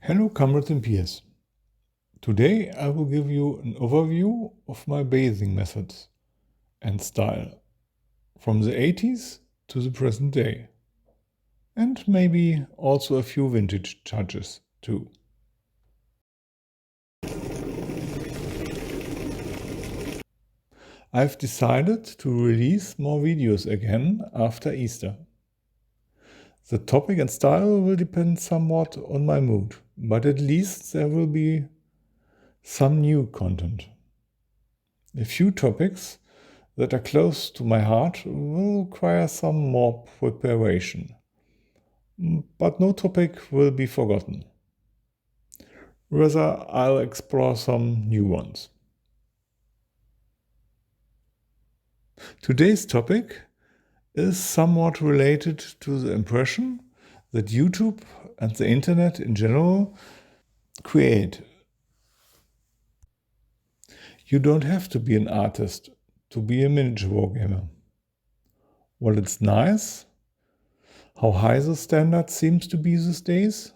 Hello comrades and peers. Today I will give you an overview of my bathing methods and style from the 80s to the present day, and maybe also a few vintage touches too. I've decided to release more videos again after Easter. The topic and style will depend somewhat on my mood, but at least there will be some new content. A few topics that are close to my heart will require some more preparation. But no topic will be forgotten. Rather, I'll explore some new ones. Today's topic is somewhat related to the impression that YouTube and the internet in general create. You don't have to be an artist to be a miniature wargamer. While it's nice how high the standard seems to be these days,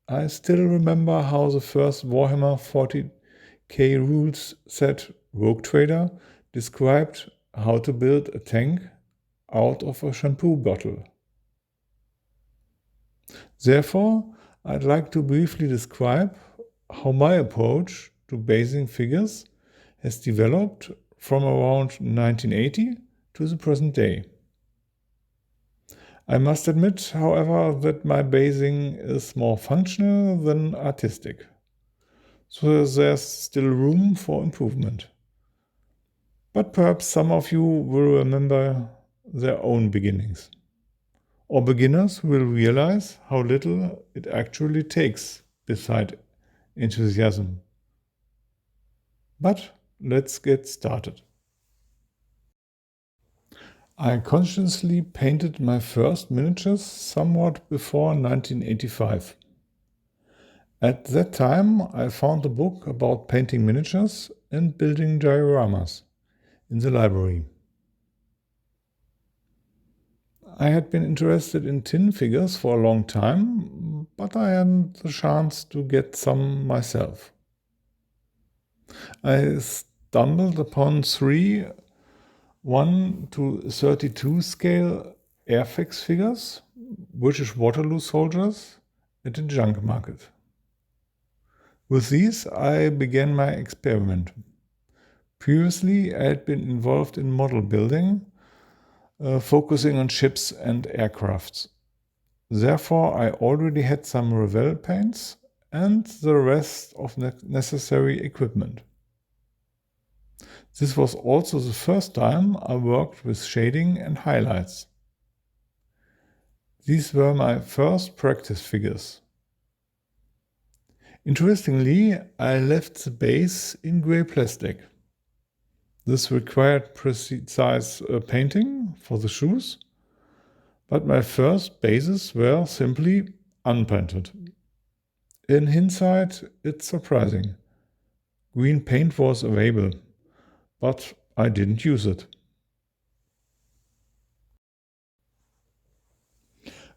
I still remember how the first Warhammer 40k rules set Rogue Trader described how to build a tank out of a shampoo bottle. Therefore, I'd like to briefly describe how my approach to basing figures has developed from around 1980 to the present day. I must admit, however, that my basing is more functional than artistic, so there's still room for improvement. But perhaps some of you will remember their own beginnings. Or beginners will realize how little it actually takes beside enthusiasm. But let's get started. I consciously painted my first miniatures somewhat before 1985. At that time, I found a book about painting miniatures and building dioramas in the library. I had been interested in tin figures for a long time, but I hadn't the chance to get some myself. I stumbled upon three 1:32 scale Airfix figures, British Waterloo soldiers, at a junk market. With these, I began my experiment. Previously, I had been involved in model building, focusing on ships and aircrafts. Therefore, I already had some Revell paints and the rest of necessary equipment. This was also the first time I worked with shading and highlights. These were my first practice figures. Interestingly, I left the base in grey plastic. This required precise painting for the shoes, but my first bases were simply unpainted. In hindsight, it's surprising. Green paint was available, but I didn't use it.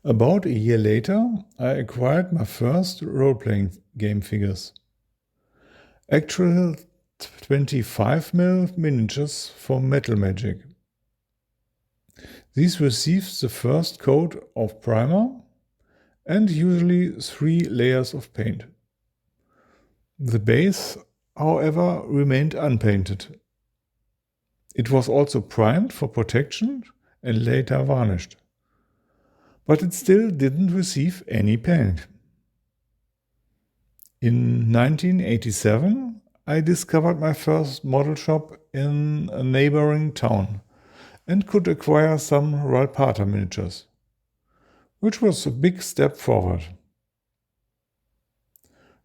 About a year later, I acquired my first role-playing game figures. Actual 25mm miniatures for Metal Magic. These received the first coat of primer and usually 3 layers of paint. The base, however, remained unpainted. It was also primed for protection and later varnished. But it still didn't receive any paint. In 1987, I discovered my first model shop in a neighboring town and could acquire some Ralpata miniatures, which was a big step forward.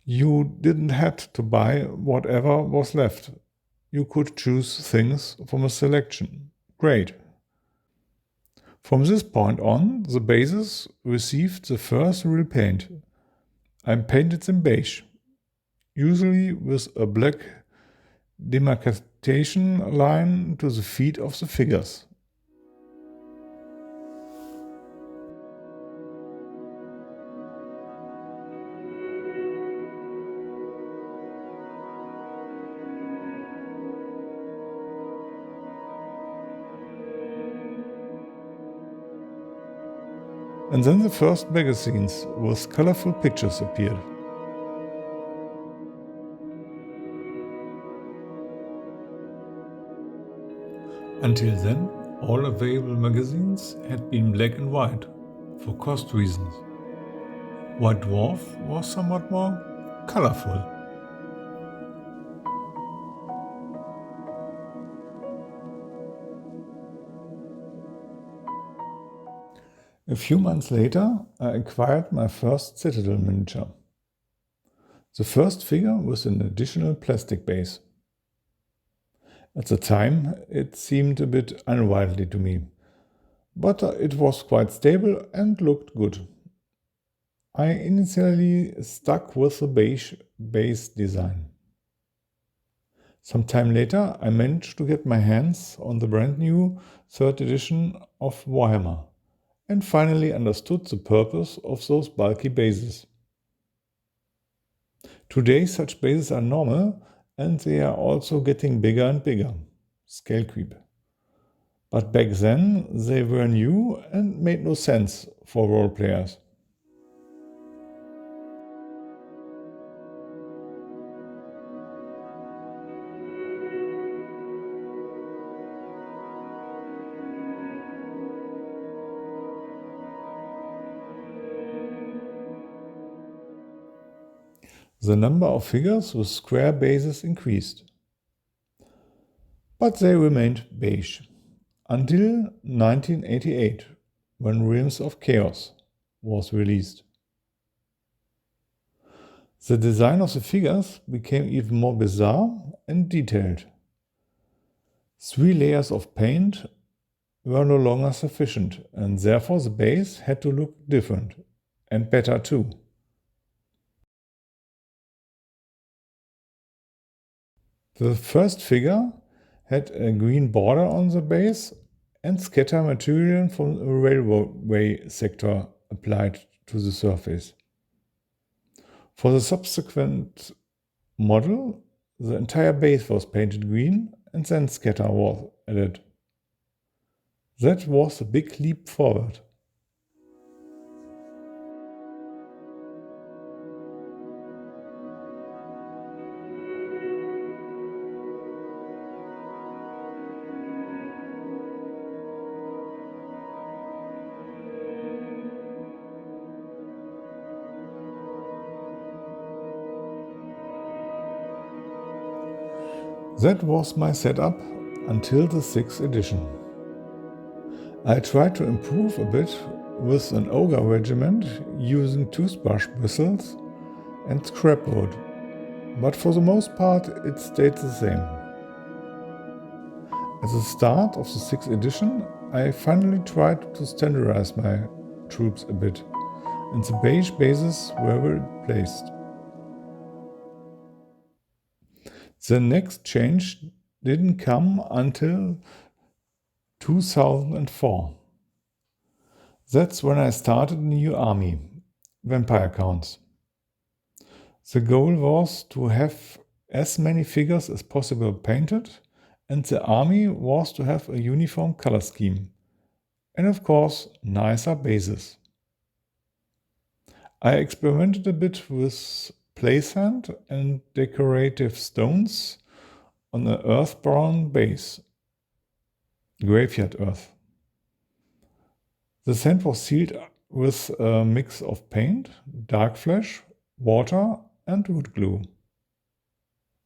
You didn't have to buy whatever was left. You could choose things from a selection. Great. From this point on, the bases received the first real paint. I painted them beige, usually with a black demarcation line to the feet of the figures. And then the first magazines with colorful pictures appeared. Until then, all available magazines had been black and white, for cost reasons. White Dwarf was somewhat more colorful. A few months later, I acquired my first Citadel miniature. The first figure with an additional plastic base. At the time, it seemed a bit unwieldy to me, but it was quite stable and looked good. I initially stuck with the beige base design. Some time later, I managed to get my hands on the brand new 3rd edition of Warhammer and finally understood the purpose of those bulky bases. Today, such bases are normal and they are also getting bigger and bigger. Scale creep. But back then, they were new and made no sense for role players. The number of figures with square bases increased. But they remained beige until 1988, when Realms of Chaos was released. The design of the figures became even more bizarre and detailed. 3 layers of paint were no longer sufficient, and therefore the base had to look different, and better too. The first figure had a green border on the base and scatter material from a railway sector applied to the surface. For the subsequent model, the entire base was painted green and then scatter was added. That was a big leap forward. That was my setup until the 6th edition. I tried to improve a bit with an ogre regiment using toothbrush bristles and scrap wood, but for the most part it stayed the same. At the start of the 6th edition, I finally tried to standardize my troops a bit, and the beige bases were replaced. The next change didn't come until 2004. That's when I started a new army, Vampire Counts. The goal was to have as many figures as possible painted, and the army was to have a uniform color scheme, and of course nicer bases. I experimented a bit with play sand and decorative stones on an earth brown base, graveyard earth. The sand was sealed with a mix of paint, dark flesh, water and wood glue.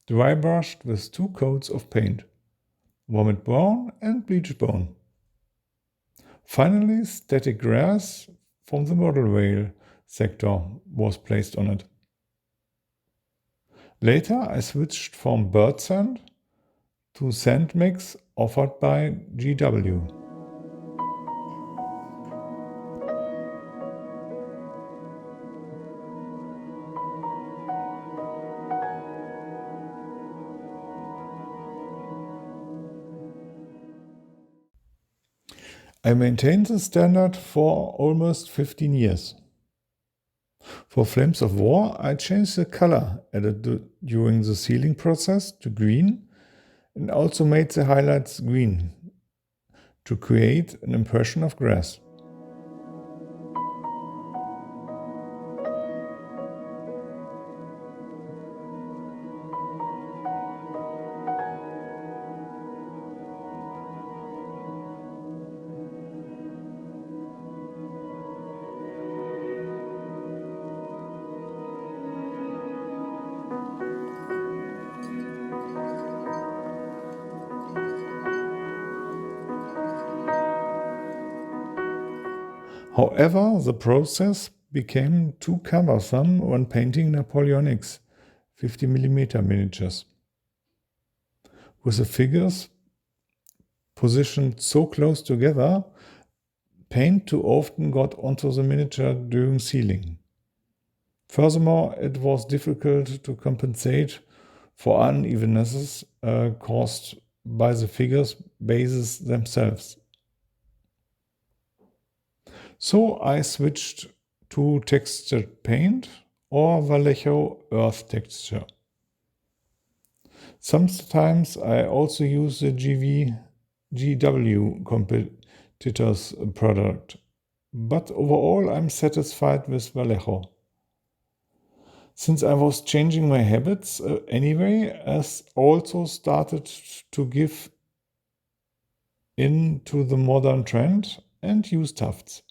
Dry brushed with 2 coats of paint, vomit brown and bleach brown. Finally, static grass from the model rail sector was placed on it. Later, I switched from bird sand to sand mix offered by GW. I maintained the standard for almost 15 years. For Flames of War, I changed the color added during the sealing process to green and also made the highlights green to create an impression of grass. However, the process became too cumbersome when painting Napoleonics 50mm miniatures. With the figures positioned so close together, paint too often got onto the miniature during sealing. Furthermore, it was difficult to compensate for unevennesses caused by the figures' bases themselves. So I switched to textured paint or Vallejo earth texture. Sometimes I also use the GW competitor's product, but overall I'm satisfied with Vallejo. Since I was changing my habits anyway, I also started to give in to the modern trend and use tufts.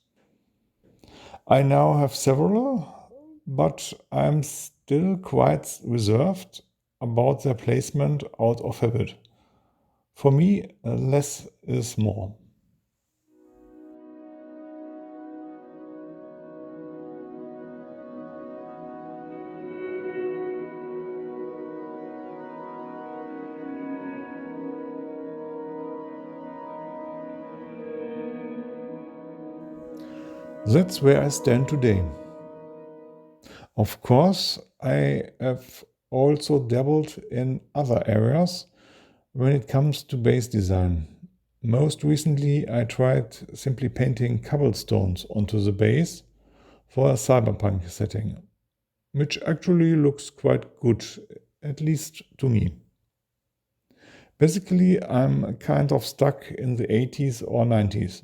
I now have several, but I'm still quite reserved about their placement out of habit. For me, less is more. That's where I stand today. Of course, I have also dabbled in other areas when it comes to base design. Most recently, I tried simply painting cobblestones onto the base for a cyberpunk setting, which actually looks quite good, at least to me. Basically, I'm kind of stuck in the 80s or 90s.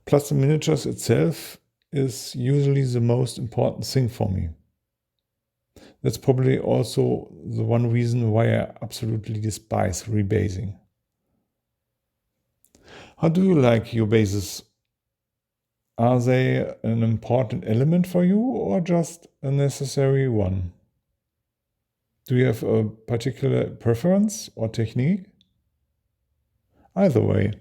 Plus, the miniatures itself is usually the most important thing for me. That's probably also the one reason why I absolutely despise rebasing. How do you like your bases? Are they an important element for you or just a necessary one? Do you have a particular preference or technique? Either way,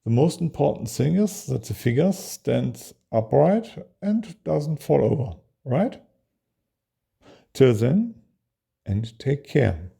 the most important thing is that the figure stands upright and doesn't fall over, right? Till then, and take care.